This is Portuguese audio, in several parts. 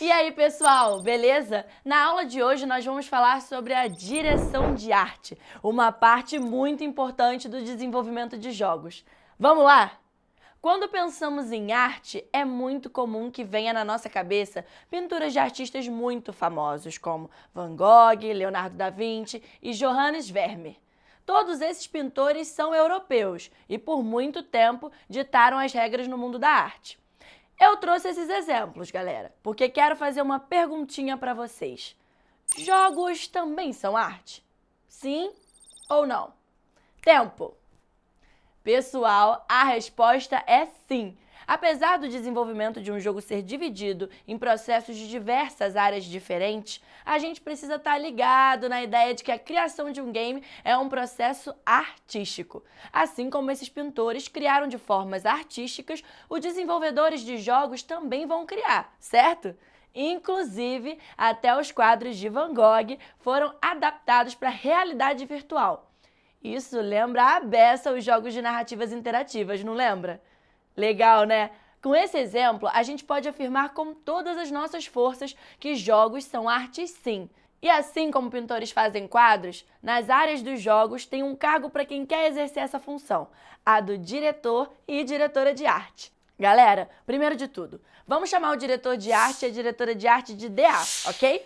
E aí, pessoal, beleza? Na aula de hoje nós vamos falar sobre a direção de arte, uma parte muito importante do desenvolvimento de jogos. Vamos lá? Quando pensamos em arte, é muito comum que venha na nossa cabeça pinturas de artistas muito famosos, como Van Gogh, Leonardo da Vinci e Johannes Vermeer. Todos esses pintores são europeus e, por muito tempo, ditaram as regras no mundo da arte. Eu trouxe esses exemplos, galera, porque quero fazer uma perguntinha para vocês. Jogos também são arte? Sim ou não? Tempo! Pessoal, a resposta é sim. Apesar do desenvolvimento de um jogo ser dividido em processos de diversas áreas diferentes, a gente precisa estar ligado na ideia de que a criação de um game é um processo artístico. Assim como esses pintores criaram de formas artísticas, os desenvolvedores de jogos também vão criar, certo? Inclusive, até os quadros de Van Gogh foram adaptados para a realidade virtual. Isso lembra à beça os jogos de narrativas interativas, não lembra? Legal, né? Com esse exemplo, a gente pode afirmar com todas as nossas forças que jogos são artes sim. E assim como pintores fazem quadros, nas áreas dos jogos tem um cargo para quem quer exercer essa função, a do diretor e diretora de arte. Galera, primeiro de tudo, vamos chamar o diretor de arte e a diretora de arte de DA, ok?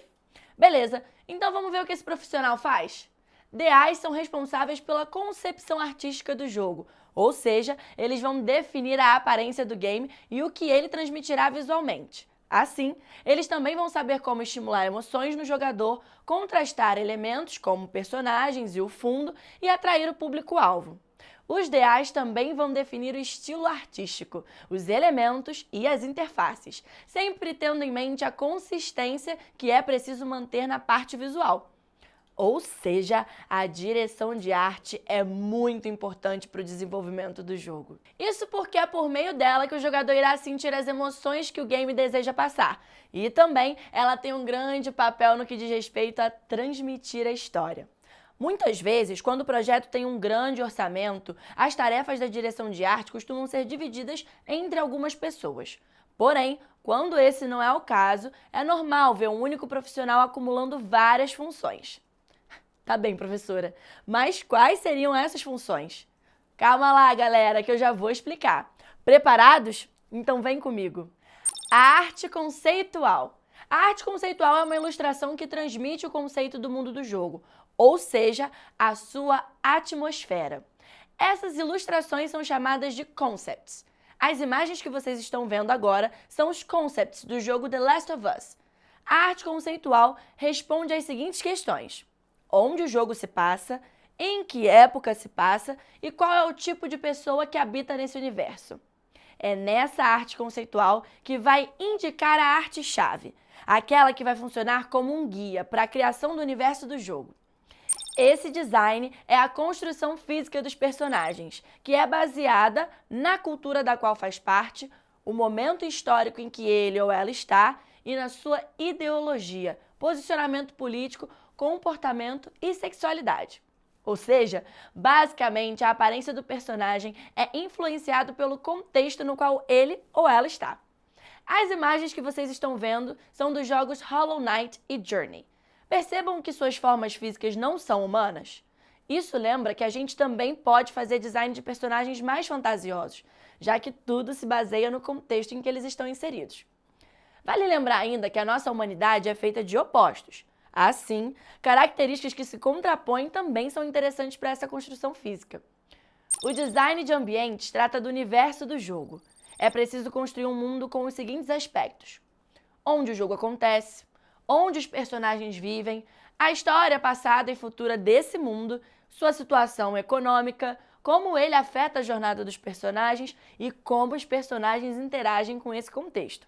Beleza, então vamos ver o que esse profissional faz? DAs são responsáveis pela concepção artística do jogo, ou seja, eles vão definir a aparência do game e o que ele transmitirá visualmente. Assim, eles também vão saber como estimular emoções no jogador, contrastar elementos como personagens e o fundo e atrair o público-alvo. Os DAs também vão definir o estilo artístico, os elementos e as interfaces, sempre tendo em mente a consistência que é preciso manter na parte visual. Ou seja, a direção de arte é muito importante para o desenvolvimento do jogo. Isso porque é por meio dela que o jogador irá sentir as emoções que o game deseja passar. E também ela tem um grande papel no que diz respeito a transmitir a história. Muitas vezes, quando o projeto tem um grande orçamento, as tarefas da direção de arte costumam ser divididas entre algumas pessoas. Porém, quando esse não é o caso, é normal ver um único profissional acumulando várias funções. Tá bem, professora, mas quais seriam essas funções? Calma lá, galera, que eu já vou explicar. Preparados? Então vem comigo. A arte conceitual. A arte conceitual é uma ilustração que transmite o conceito do mundo do jogo, ou seja, a sua atmosfera. Essas ilustrações são chamadas de concepts. As imagens que vocês estão vendo agora são os concepts do jogo The Last of Us. A arte conceitual responde às seguintes questões: onde o jogo se passa, em que época se passa e qual é o tipo de pessoa que habita nesse universo. É nessa arte conceitual que vai indicar a arte-chave, aquela que vai funcionar como um guia para a criação do universo do jogo. Esse design é a construção física dos personagens, que é baseada na cultura da qual faz parte, o momento histórico em que ele ou ela está e na sua ideologia, posicionamento político, comportamento e sexualidade. Ou seja, basicamente a aparência do personagem é influenciado pelo contexto no qual ele ou ela está. As imagens que vocês estão vendo são dos jogos Hollow Knight e Journey. Percebam que suas formas físicas não são humanas? Isso lembra que a gente também pode fazer design de personagens mais fantasiosos, já que tudo se baseia no contexto em que eles estão inseridos. Vale lembrar ainda que a nossa humanidade é feita de opostos. Assim, características que se contrapõem também são interessantes para essa construção física. O design de ambientes trata do universo do jogo. É preciso construir um mundo com os seguintes aspectos: onde o jogo acontece, onde os personagens vivem, a história passada e futura desse mundo, sua situação econômica, como ele afeta a jornada dos personagens e como os personagens interagem com esse contexto.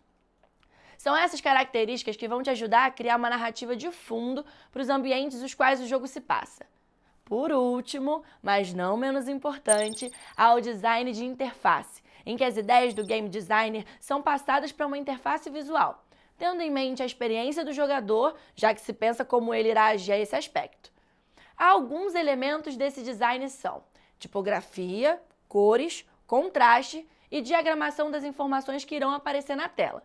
São essas características que vão te ajudar a criar uma narrativa de fundo para os ambientes nos quais o jogo se passa. Por último, mas não menos importante, há o design de interface, em que as ideias do game designer são passadas para uma interface visual, tendo em mente a experiência do jogador, já que se pensa como ele irá agir a esse aspecto. Alguns elementos desse design são tipografia, cores, contraste e diagramação das informações que irão aparecer na tela.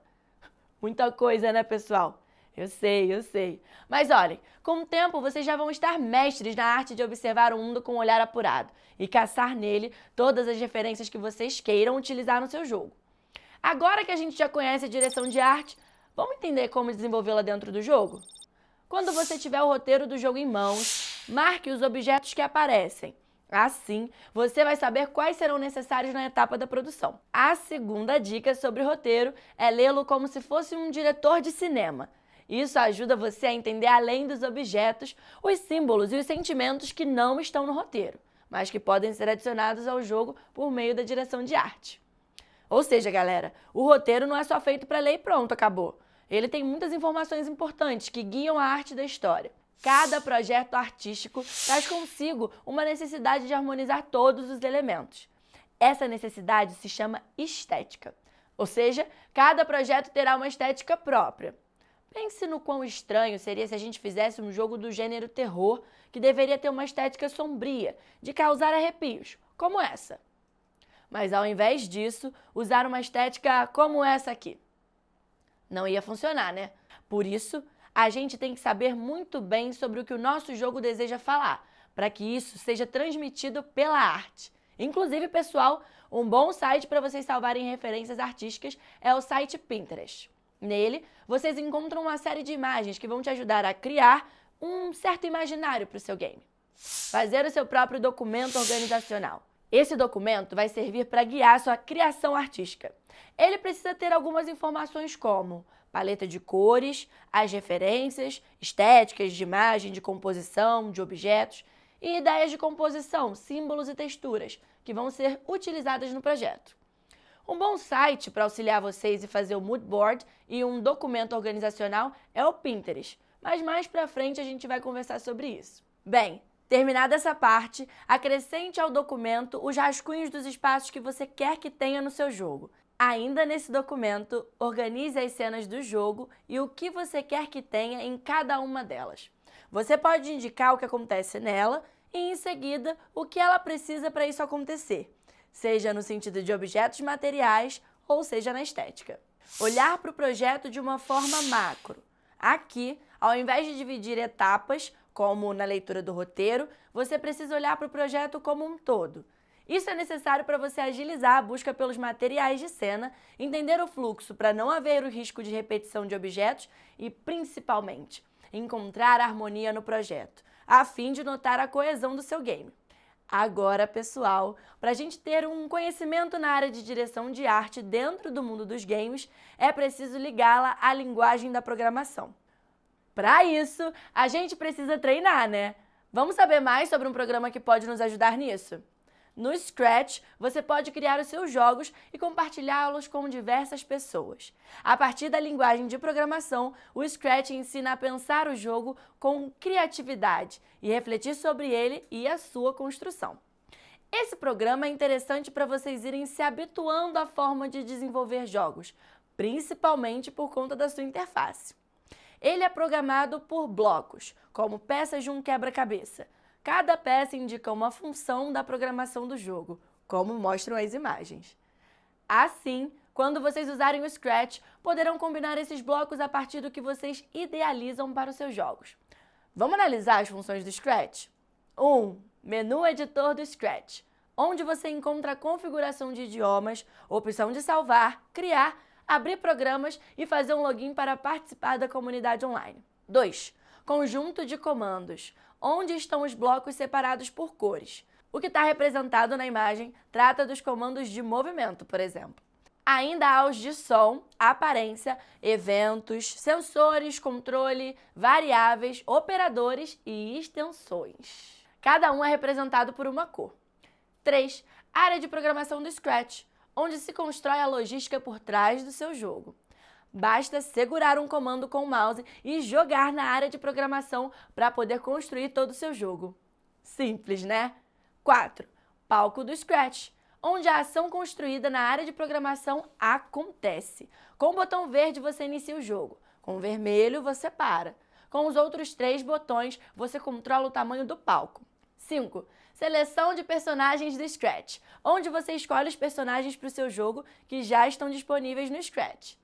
Muita coisa, né, pessoal? Eu sei. Mas olhem, com o tempo vocês já vão estar mestres na arte de observar o mundo com um olhar apurado e caçar nele todas as referências que vocês queiram utilizar no seu jogo. Agora que a gente já conhece a direção de arte, vamos entender como desenvolvê-la dentro do jogo? Quando você tiver o roteiro do jogo em mãos, marque os objetos que aparecem. Assim, você vai saber quais serão necessários na etapa da produção. A segunda dica sobre roteiro é lê-lo como se fosse um diretor de cinema. Isso ajuda você a entender além dos objetos, os símbolos e os sentimentos que não estão no roteiro, mas que podem ser adicionados ao jogo por meio da direção de arte. Ou seja, galera, o roteiro não é só feito para ler e pronto, acabou. Ele tem muitas informações importantes que guiam a arte da história. Cada projeto artístico traz consigo uma necessidade de harmonizar todos os elementos. Essa necessidade se chama estética. Ou seja, cada projeto terá uma estética própria. Pense no quão estranho seria se a gente fizesse um jogo do gênero terror que deveria ter uma estética sombria, de causar arrepios, como essa. Mas ao invés disso, usar uma estética como essa aqui. Não ia funcionar, né? Por isso, a gente tem que saber muito bem sobre o que o nosso jogo deseja falar, para que isso seja transmitido pela arte. Inclusive, pessoal, um bom site para vocês salvarem referências artísticas é o site Pinterest. Nele, vocês encontram uma série de imagens que vão te ajudar a criar um certo imaginário para o seu game. Fazer o seu próprio documento organizacional. Esse documento vai servir para guiar sua criação artística. Ele precisa ter algumas informações como paleta de cores, as referências, estéticas de imagem, de composição, de objetos e ideias de composição, símbolos e texturas que vão ser utilizadas no projeto. Um bom site para auxiliar vocês e fazer o mood board e um documento organizacional é o Pinterest, mas mais pra frente a gente vai conversar sobre isso. Bem, terminada essa parte, acrescente ao documento os rascunhos dos espaços que você quer que tenha no seu jogo. Ainda nesse documento, organize as cenas do jogo e o que você quer que tenha em cada uma delas. Você pode indicar o que acontece nela e, em seguida, o que ela precisa para isso acontecer, seja no sentido de objetos materiais ou seja na estética. Olhar para o projeto de uma forma macro. Aqui, ao invés de dividir etapas, como na leitura do roteiro, você precisa olhar para o projeto como um todo. Isso é necessário para você agilizar a busca pelos materiais de cena, entender o fluxo para não haver o risco de repetição de objetos e, principalmente, encontrar harmonia no projeto, a fim de notar a coesão do seu game. Agora, pessoal, para a gente ter um conhecimento na área de direção de arte dentro do mundo dos games, é preciso ligá-la à linguagem da programação. Para isso, a gente precisa treinar, né? Vamos saber mais sobre um programa que pode nos ajudar nisso? No Scratch, você pode criar os seus jogos e compartilhá-los com diversas pessoas. A partir da linguagem de programação, o Scratch ensina a pensar o jogo com criatividade e refletir sobre ele e a sua construção. Esse programa é interessante para vocês irem se habituando à forma de desenvolver jogos, principalmente por conta da sua interface. Ele é programado por blocos, como peças de um quebra-cabeça. Cada peça indica uma função da programação do jogo, como mostram as imagens. Assim, quando vocês usarem o Scratch, poderão combinar esses blocos a partir do que vocês idealizam para os seus jogos. Vamos analisar as funções do Scratch? 1. Menu editor do Scratch, onde você encontra a configuração de idiomas, opção de salvar, criar, abrir programas e fazer um login para participar da comunidade online. 2. Conjunto de comandos, onde estão os blocos separados por cores. O que está representado na imagem trata dos comandos de movimento, por exemplo. Ainda há os de som, aparência, eventos, sensores, controle, variáveis, operadores e extensões. Cada um é representado por uma cor. 3. Área de programação do Scratch, onde se constrói a logística por trás do seu jogo. Basta segurar um comando com o mouse e jogar na área de programação para poder construir todo o seu jogo. Simples, né? 4. Palco do Scratch, onde a ação construída na área de programação acontece. Com o botão verde você inicia o jogo, com o vermelho você para. Com os outros 3 botões você controla o tamanho do palco. 5. Seleção de personagens do Scratch, onde você escolhe os personagens para o seu jogo que já estão disponíveis no Scratch.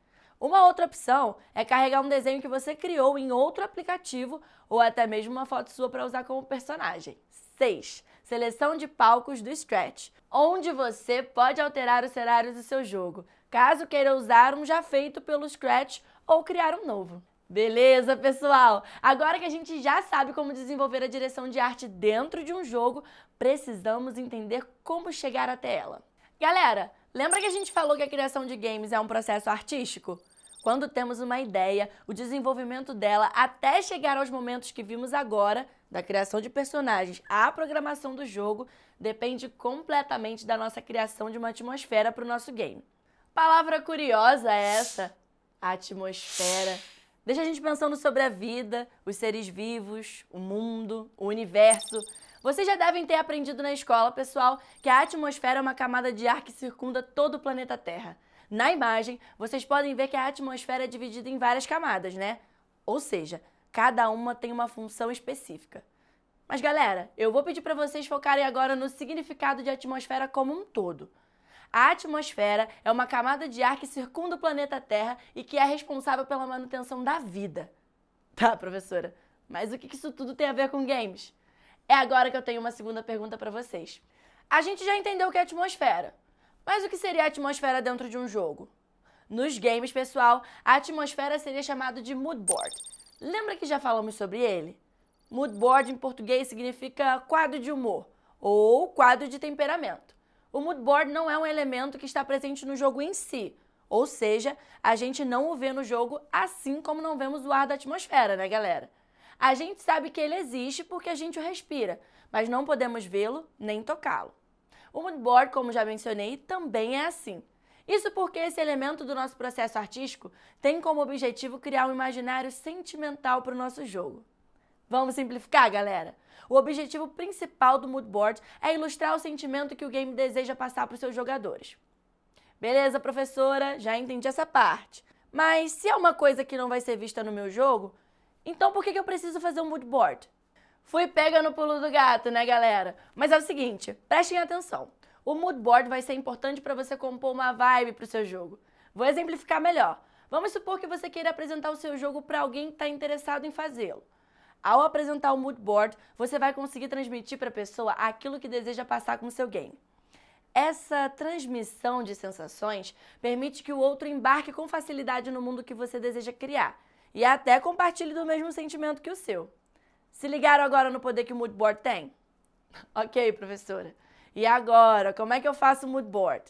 Uma outra opção é carregar um desenho que você criou em outro aplicativo ou até mesmo uma foto sua para usar como personagem. 6. Seleção de palcos do Scratch, onde você pode alterar os cenários do seu jogo, caso queira usar um já feito pelo Scratch ou criar um novo. Beleza, pessoal? Agora que a gente já sabe como desenvolver a direção de arte dentro de um jogo, precisamos entender como chegar até ela. Galera, lembra que a gente falou que a criação de games é um processo artístico? Quando temos uma ideia, o desenvolvimento dela até chegar aos momentos que vimos agora, da criação de personagens à programação do jogo, depende completamente da nossa criação de uma atmosfera para o nosso game. Palavra curiosa é essa, atmosfera. Deixa a gente pensando sobre a vida, os seres vivos, o mundo, o universo. Vocês já devem ter aprendido na escola, pessoal, que a atmosfera é uma camada de ar que circunda todo o planeta Terra. Na imagem, vocês podem ver que a atmosfera é dividida em várias camadas, né? Ou seja, cada uma tem uma função específica. Mas galera, eu vou pedir para vocês focarem agora no significado de atmosfera como um todo. A atmosfera é uma camada de ar que circunda o planeta Terra e que é responsável pela manutenção da vida. Tá, professora, mas o que isso tudo tem a ver com games? É agora que eu tenho uma segunda pergunta para vocês. A gente já entendeu o que é atmosfera, mas o que seria a atmosfera dentro de um jogo? Nos games, pessoal, a atmosfera seria chamada de mood board. Lembra que já falamos sobre ele? Mood board em português significa quadro de humor ou quadro de temperamento. O mood board não é um elemento que está presente no jogo em si, ou seja, a gente não o vê no jogo assim como não vemos o ar da atmosfera, né, galera? A gente sabe que ele existe porque a gente o respira, mas não podemos vê-lo nem tocá-lo. O mood board, como já mencionei, também é assim. Isso porque esse elemento do nosso processo artístico tem como objetivo criar um imaginário sentimental para o nosso jogo. Vamos simplificar, galera? O objetivo principal do mood board é ilustrar o sentimento que o game deseja passar para os seus jogadores. Beleza, professora? Já entendi essa parte. Mas se é uma coisa que não vai ser vista no meu jogo, então por que eu preciso fazer um mood board? Fui pega no pulo do gato, né, galera? Mas é o seguinte, prestem atenção. O mood board vai ser importante para você compor uma vibe para o seu jogo. Vou exemplificar melhor. Vamos supor que você queira apresentar o seu jogo para alguém que está interessado em fazê-lo. Ao apresentar o mood board, você vai conseguir transmitir para a pessoa aquilo que deseja passar com o seu game. Essa transmissão de sensações permite que o outro embarque com facilidade no mundo que você deseja criar e até compartilhe do mesmo sentimento que o seu. Se ligaram agora no poder que o mood board tem? Ok, professora. E agora, como é que eu faço o mood board?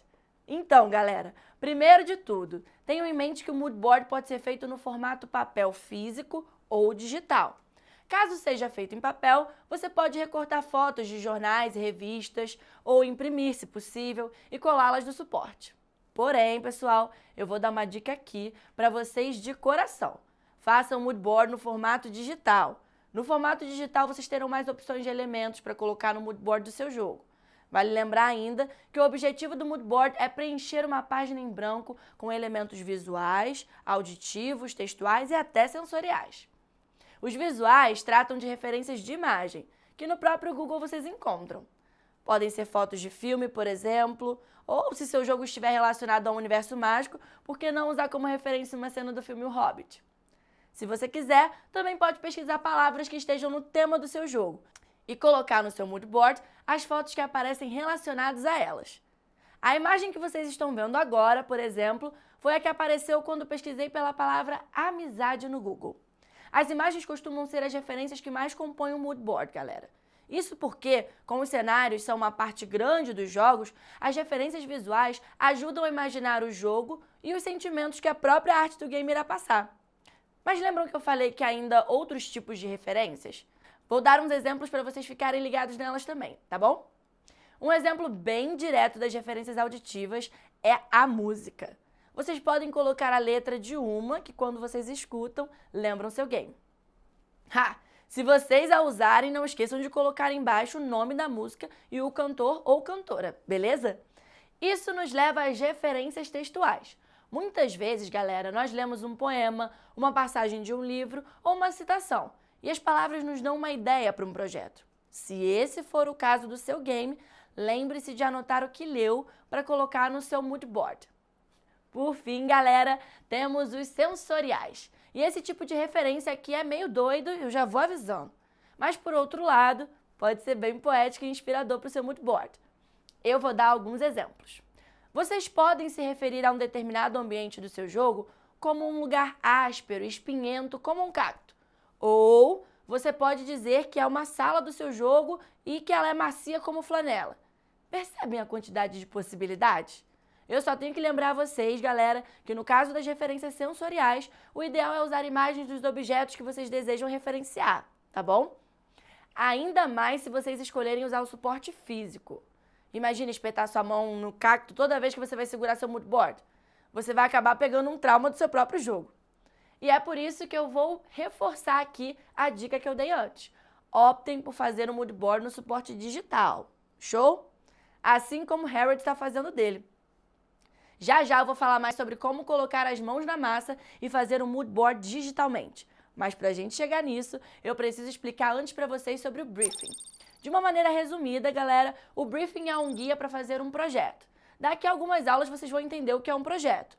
Então, galera, primeiro de tudo, tenham em mente que o mood board pode ser feito no formato papel físico ou digital. Caso seja feito em papel, você pode recortar fotos de jornais e revistas ou imprimir, se possível, e colá-las no suporte. Porém, pessoal, eu vou dar uma dica aqui para vocês de coração. Façam o mood board no formato digital. No formato digital, vocês terão mais opções de elementos para colocar no mood board do seu jogo. Vale lembrar ainda que o objetivo do mood board é preencher uma página em branco com elementos visuais, auditivos, textuais e até sensoriais. Os visuais tratam de referências de imagem, que no próprio Google vocês encontram. Podem ser fotos de filme, por exemplo, ou se seu jogo estiver relacionado a um universo mágico, por que não usar como referência uma cena do filme O Hobbit? Se você quiser, também pode pesquisar palavras que estejam no tema do seu jogo e colocar no seu mood board as fotos que aparecem relacionadas a elas. A imagem que vocês estão vendo agora, por exemplo, foi a que apareceu quando pesquisei pela palavra amizade no Google. As imagens costumam ser as referências que mais compõem o mood board, galera. Isso porque, como os cenários são uma parte grande dos jogos, as referências visuais ajudam a imaginar o jogo e os sentimentos que a própria arte do game irá passar. Mas lembram que eu falei que há ainda outros tipos de referências? Vou dar uns exemplos para vocês ficarem ligados nelas também, tá bom? Um exemplo bem direto das referências auditivas é a música. Vocês podem colocar a letra de uma que, quando vocês escutam, lembram seu game. Se vocês a usarem, não esqueçam de colocar embaixo o nome da música e o cantor ou cantora, beleza? Isso nos leva às referências textuais. Muitas vezes, galera, nós lemos um poema, uma passagem de um livro ou uma citação, e as palavras nos dão uma ideia para um projeto. Se esse for o caso do seu game, lembre-se de anotar o que leu para colocar no seu mood board. Por fim, galera, temos os sensoriais. E esse tipo de referência aqui é meio doido, eu já vou avisando. Mas, por outro lado, pode ser bem poético e inspirador para o seu mood board. Eu vou dar alguns exemplos. Vocês podem se referir a um determinado ambiente do seu jogo como um lugar áspero, espinhento, como um cacto. Ou você pode dizer que é uma sala do seu jogo e que ela é macia como flanela. Percebem a quantidade de possibilidades? Eu só tenho que lembrar vocês, galera, que no caso das referências sensoriais, o ideal é usar imagens dos objetos que vocês desejam referenciar, tá bom? Ainda mais se vocês escolherem usar o suporte físico. Imagina espetar sua mão no cacto toda vez que você vai segurar seu mood board. Você vai acabar pegando um trauma do seu próprio jogo. E é por isso que eu vou reforçar aqui a dica que eu dei antes. Optem por fazer um mood board no suporte digital. Show? Assim como o Harold está fazendo dele. Já já eu vou falar mais sobre como colocar as mãos na massa e fazer um mood board digitalmente. Mas para a gente chegar nisso, eu preciso explicar antes para vocês sobre o briefing. De uma maneira resumida, galera, o briefing é um guia para fazer um projeto. Daqui a algumas aulas vocês vão entender o que é um projeto.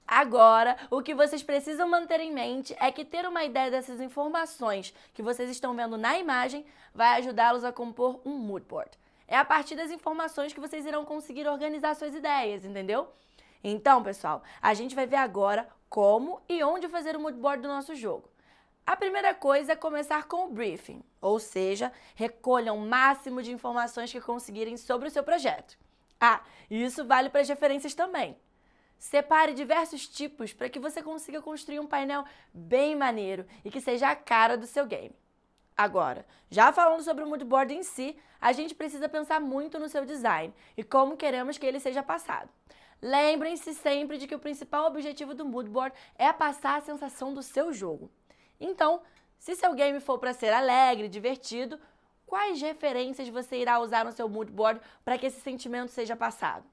Agora, o que vocês precisam manter em mente é que ter uma ideia dessas informações que vocês estão vendo na imagem vai ajudá-los a compor um mood board. É a partir das informações que vocês irão conseguir organizar suas ideias, entendeu? Então, pessoal, a gente vai ver agora como e onde fazer o mood board do nosso jogo. A primeira coisa é começar com o briefing, ou seja, recolham o máximo de informações que conseguirem sobre o seu projeto. E isso vale para as referências também. Separe diversos tipos para que você consiga construir um painel bem maneiro e que seja a cara do seu game. Agora, já falando sobre o mood board em si, a gente precisa pensar muito no seu design e como queremos que ele seja passado. Lembrem-se sempre de que o principal objetivo do mood board é passar a sensação do seu jogo. Então, se seu game for para ser alegre, divertido, quais referências você irá usar no seu mood board para que esse sentimento seja passado?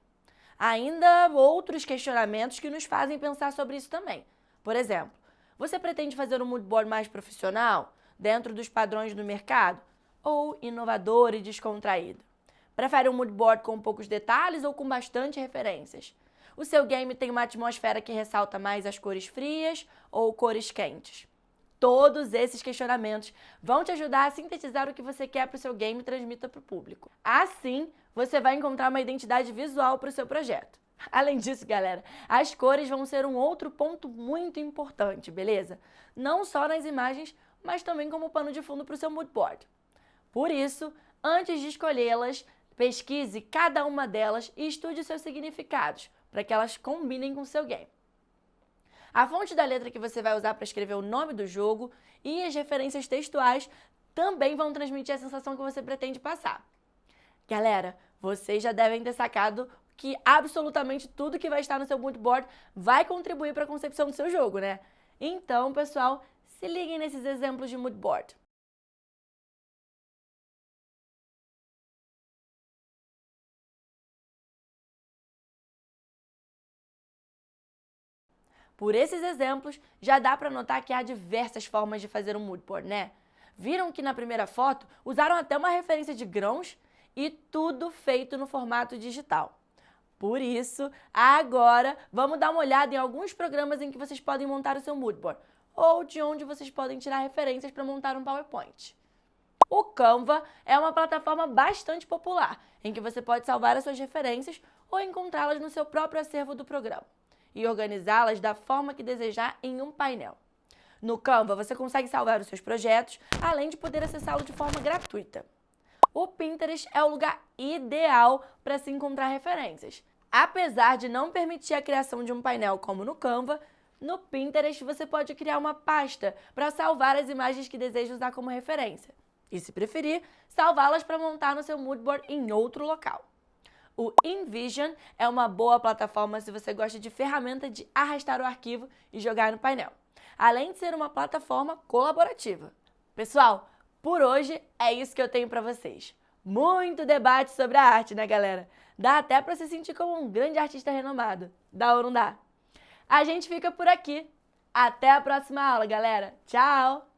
Ainda outros questionamentos que nos fazem pensar sobre isso também. Por exemplo, você pretende fazer um mood board mais profissional, dentro dos padrões do mercado, ou inovador e descontraído? Prefere um mood board com poucos detalhes ou com bastante referências? O seu game tem uma atmosfera que ressalta mais as cores frias ou cores quentes? Todos esses questionamentos vão te ajudar a sintetizar o que você quer para o seu game e transmita para o público. Assim, você vai encontrar uma identidade visual para o seu projeto. Além disso, galera, as cores vão ser um outro ponto muito importante, beleza? Não só nas imagens, mas também como pano de fundo para o seu mood board. Por isso, antes de escolhê-las, pesquise cada uma delas e estude seus significados, para que elas combinem com o seu game. A fonte da letra que você vai usar para escrever o nome do jogo e as referências textuais também vão transmitir a sensação que você pretende passar. Galera, vocês já devem ter sacado que absolutamente tudo que vai estar no seu mood board vai contribuir para a concepção do seu jogo, né? Então, pessoal, se liguem nesses exemplos de mood board. Por esses exemplos, já dá para notar que há diversas formas de fazer um mood board, né? Viram que na primeira foto usaram até uma referência de grãos e tudo feito no formato digital. Por isso, agora vamos dar uma olhada em alguns programas em que vocês podem montar o seu mood board ou de onde vocês podem tirar referências para montar um PowerPoint. O Canva é uma plataforma bastante popular, em que você pode salvar as suas referências ou encontrá-las no seu próprio acervo do programa e organizá-las da forma que desejar em um painel. No Canva, você consegue salvar os seus projetos, além de poder acessá-lo de forma gratuita. O Pinterest é o lugar ideal para se encontrar referências. Apesar de não permitir a criação de um painel como no Canva, no Pinterest você pode criar uma pasta para salvar as imagens que deseja usar como referência. E, se preferir, salvá-las para montar no seu mood board em outro local. O InVision é uma boa plataforma se você gosta de ferramenta de arrastar o arquivo e jogar no painel, além de ser uma plataforma colaborativa. Pessoal, por hoje é isso que eu tenho para vocês. Muito debate sobre a arte, né, galera? Dá até para se sentir como um grande artista renomado. Dá ou não dá? A gente fica por aqui. Até a próxima aula, galera. Tchau!